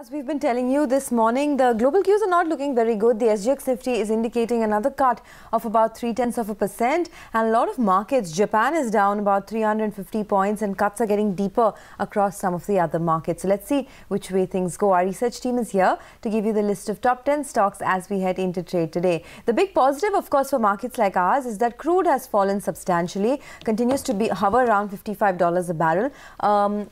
As we've been telling you this morning, the global cues are not looking very good. The SGX Nifty is indicating another cut of about 0.3%, and a lot of markets. Japan is down about 350 points, and cuts are getting deeper across some of the other markets. So let's see which way things go. Our research team is here to give you the list of top 10 stocks as we head into trade today. The big positive, of course, for markets like ours is that crude has fallen substantially, continues to hover around $55 a barrel.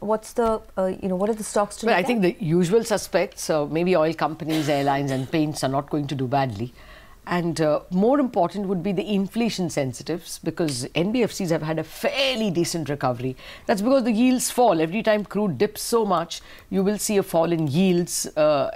What are the stocks to look at? I think the usual suspects, maybe oil companies, airlines and paints are not going to do badly. And more important would be the inflation sensitives, because NBFCs have had a fairly decent recovery. That's because the yields fall. Every time crude dips so much, you will see a fall in yields,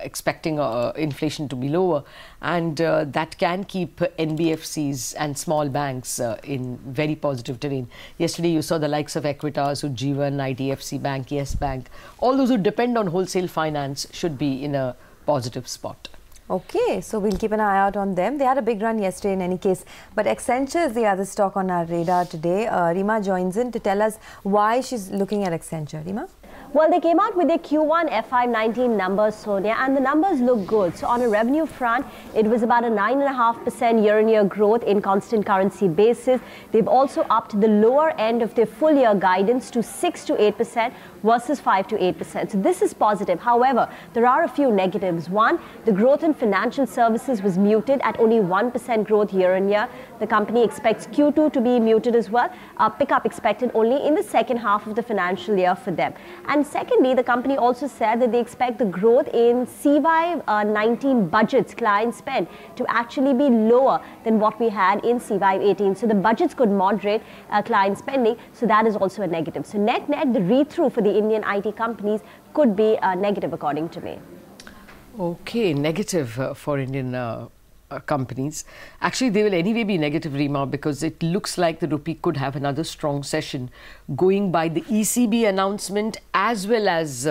expecting inflation to be lower. And that can keep NBFCs and small banks in very positive terrain. Yesterday, you saw the likes of Equitas, Ujjivan, IDFC Bank, Yes Bank. All those who depend on wholesale finance should be in a positive spot. Okay, so we'll keep an eye out on them. They had a big run yesterday in any case. But Accenture is the other stock on our radar today. Rima joins in to tell us why she's looking at Accenture. Rima? Well, they came out with their Q1 FY19 numbers, Sonia, and the numbers look good. So on a revenue front, it was about a 9.5% year-on-year growth in constant currency basis. They've also upped the lower end of their full year guidance to 6 to 8% versus 5 to 8%. So this is positive. However, there are a few negatives. One, the growth in financial services was muted at only 1% growth year-on-year. The company expects Q2 to be muted as well. Pickup expected only in the second half of the financial year for them. And secondly, the company also said that they expect the growth in CY19 budgets, client spend, to actually be lower than what we had in CY18. So the budgets could moderate client spending. So that is also a negative. So net-net, the read-through for the Indian IT companies could be negative, according to me. Okay, negative for Indian companies. Actually, they will anyway be negative, Rima, because it looks like the rupee could have another strong session going by the ECB announcement as well as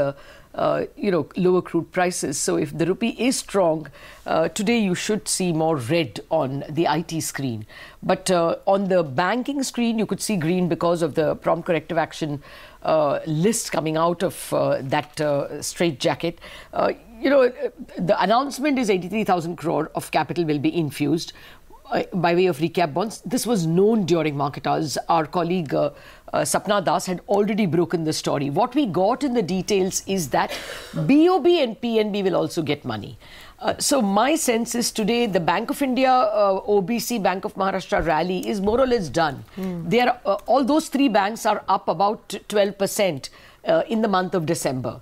lower crude prices. So if the rupee is strong, today you should see more red on the IT screen. But on the banking screen, you could see green because of the prompt corrective action list coming out of that straitjacket. The announcement is 83,000 crore of capital will be infused by way of recap bonds. This was known during market hours. Our colleague Sapna Das had already broken the story. What we got in the details is that BOB and PNB will also get money. So my sense is today the Bank of India, OBC, Bank of Maharashtra rally is more or less done. They are, all those three banks are up about 12% in the month of December.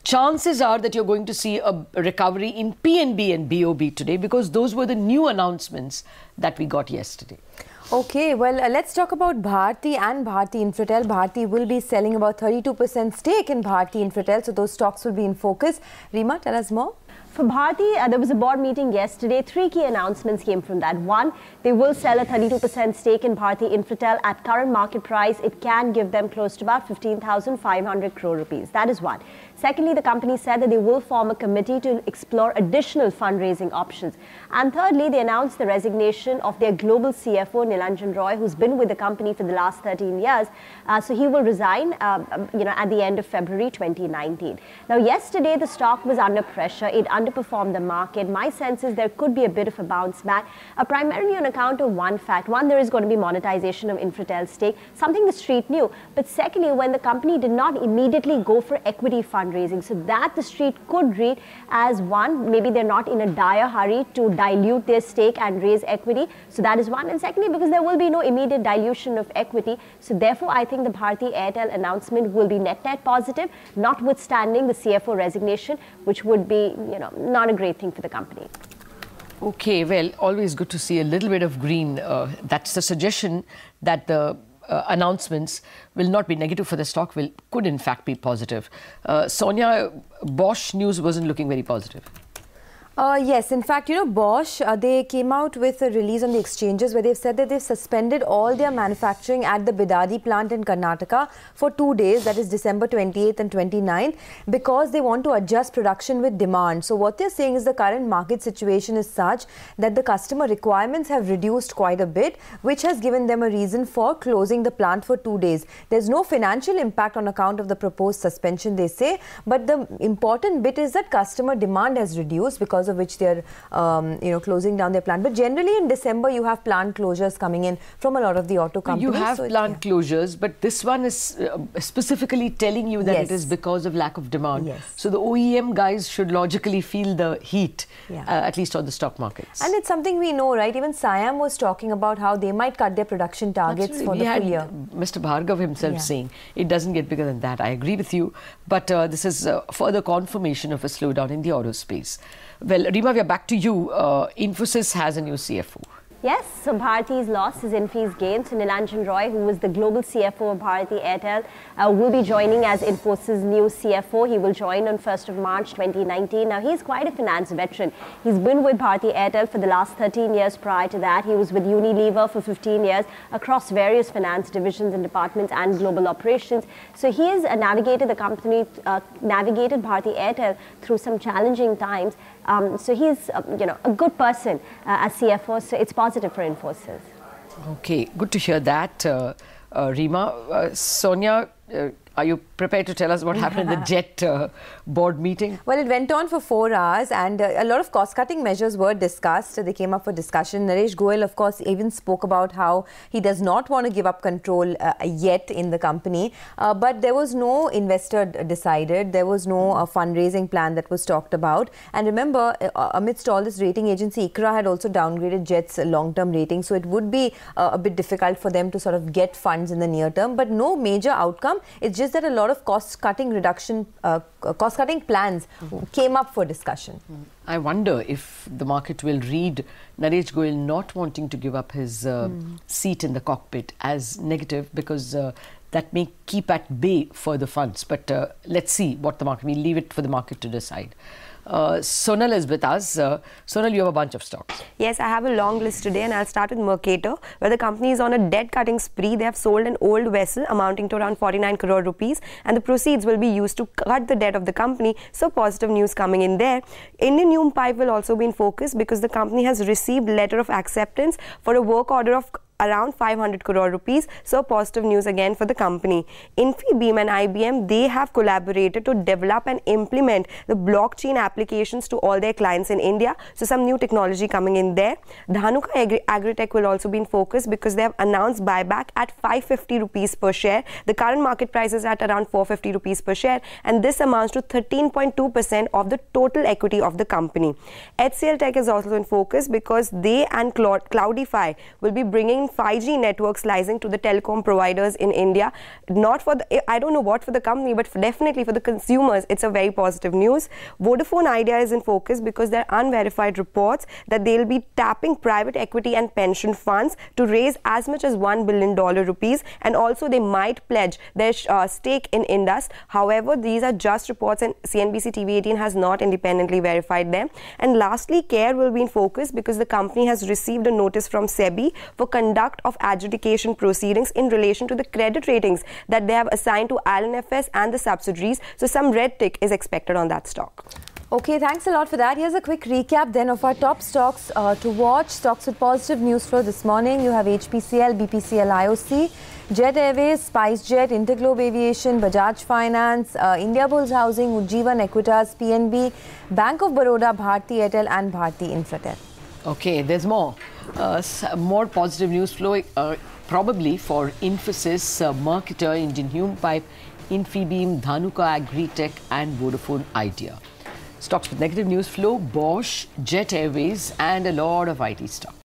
Chances are that you're going to see a recovery in PNB and BOB today, because those were the new announcements that we got yesterday. Okay, well, let's talk about Bharti and Bharti Infratel. Bharti will be selling about 32% stake in Bharti Infratel, so those stocks will be in focus. Rima, tell us more. For Bharti, there was a board meeting yesterday. Three key announcements came from that. One, they will sell a 32% stake in Bharti Infratel. At current market price, it can give them close to about 15,500 crore rupees. That is one. Secondly, the company said that they will form a committee to explore additional fundraising options. And thirdly, they announced the resignation of their global CFO, Nilanjan Roy, who's been with the company for the last 13 years. So he will resign, at the end of February 2019. Now, yesterday, the stock was under pressure. It underperformed the market. My sense is there could be a bit of a bounce back, primarily on account of one fact. One, there is going to be monetization of Infratel's stake, something the street knew. But secondly, when the company did not immediately go for equity fundraising, so that the street could read as one, maybe they're not in a dire hurry to dilute their stake and raise equity. So that is one. And secondly, because there will be no immediate dilution of equity. So therefore, I think the Bharti Airtel announcement will be net-net positive, notwithstanding the CFO resignation, which would be, not a great thing for the company. Okay, well, always good to see a little bit of green. That's the suggestion that the announcements will not be negative for the stock, could in fact be positive. Sonia, Bosch news wasn't looking very positive. Yes, in fact, Bosch, they came out with a release on the exchanges where they've said that they've suspended all their manufacturing at the Bidadi plant in Karnataka for 2 days, that is December 28th and 29th, because they want to adjust production with demand. So what they're saying is the current market situation is such that the customer requirements have reduced quite a bit, which has given them a reason for closing the plant for 2 days. There's no financial impact on account of the proposed suspension, they say, but the important bit is that customer demand has reduced, because of which they're closing down their plant. But generally in December you have plant closures coming in from a lot of the auto companies. You have plant closures, but this one is specifically telling you that it is because of lack of demand. Yes. So the OEM guys should logically feel the heat, at least on the stock markets. And it's something we know, right? Even Siam was talking about how they might cut their production targets for the full year. Mr. Bhargav himself saying it doesn't get bigger than that. I agree with you, but this is further confirmation of a slowdown in the auto space. Well, Rima, we are back to you. Infosys has a new CFO. Yes, so Bharti's loss is Infy's gain. So Nilanjan Roy, who was the global CFO of Bharti Airtel, will be joining as Infosys' new CFO. He will join on 1st of March 2019. Now, he's quite a finance veteran. He's been with Bharti Airtel for the last 13 years. Prior to that, he was with Unilever for 15 years across various finance divisions and departments and global operations. So he has navigated the company, navigated Bharti Airtel through some challenging times. So he's, a good person as CFO. So it's positive for Infosys. Okay, good to hear that, Rima. Sonia, are you prepared to tell us what happened in the JET board meeting? Well, it went on for 4 hours and a lot of cost-cutting measures were discussed. They came up for discussion. Naresh Goyal, of course, even spoke about how he does not want to give up control yet in the company. But there was no investor decided. There was no fundraising plan that was talked about. And remember, amidst all this, rating agency ICRA had also downgraded JET's long-term rating. So it would be a bit difficult for them to sort of get funds in the near term. But no major outcome. It's just that a lot of cost-cutting plans came up for discussion. I wonder if the market will read Naresh Goyal not wanting to give up his seat in the cockpit as negative, because that may keep at bay further funds. But let's see what the market, we'll leave it for the market to decide. Sonal is with us. Sonal, you have a bunch of stocks. Yes, I have a long list today, and I'll start with Mercator, where the company is on a debt-cutting spree. They have sold an old vessel amounting to around 49 crore rupees, and the proceeds will be used to cut the debt of the company. So positive news coming in there. Indian Hume Pipe will also be in focus because the company has received letter of acceptance for a work order of around 500 crore rupees. So positive news again for the company. Infibeam and IBM, they have collaborated to develop and implement the blockchain applications to all their clients in India. So some new technology coming in there. Dhanuka Agritech will also be in focus because they have announced buyback at 550 rupees per share. The current market price is at around 450 rupees per share, and this amounts to 13.2% of the total equity of the company. HCL Tech is also in focus because they and Cloudify will be bringing 5G network slicing to the telecom providers in India. Not for the, I don't know what for the company, but definitely for the consumers, it's a very positive news. Vodafone Idea is in focus because there are unverified reports that they'll be tapping private equity and pension funds to raise as much as $1 billion rupees, and also they might pledge their stake in Indus. However, these are just reports, and CNBC TV18 has not independently verified them. And lastly, CARE will be in focus because the company has received a notice from SEBI for conduct of adjudication proceedings in relation to the credit ratings that they have assigned to IL&FS and the subsidiaries. So some red tick is expected on that stock. Okay, thanks a lot for that. Here's a quick recap then of our top stocks to watch. Stocks with positive news flow this morning. You have HPCL, BPCL, IOC, Jet Airways, SpiceJet, Interglobe Aviation, Bajaj Finance, Indiabulls Housing, Ujjivan, Equitas, PNB, Bank of Baroda, Bharti Airtel and Bharti Infratel. Okay, there's more. More positive news flow, probably for Infosys, Mercator, Indian Hume Pipe, Infibeam, Dhanuka Agritech and Vodafone Idea. Stocks with negative news flow, Bosch, Jet Airways and a lot of IT stocks.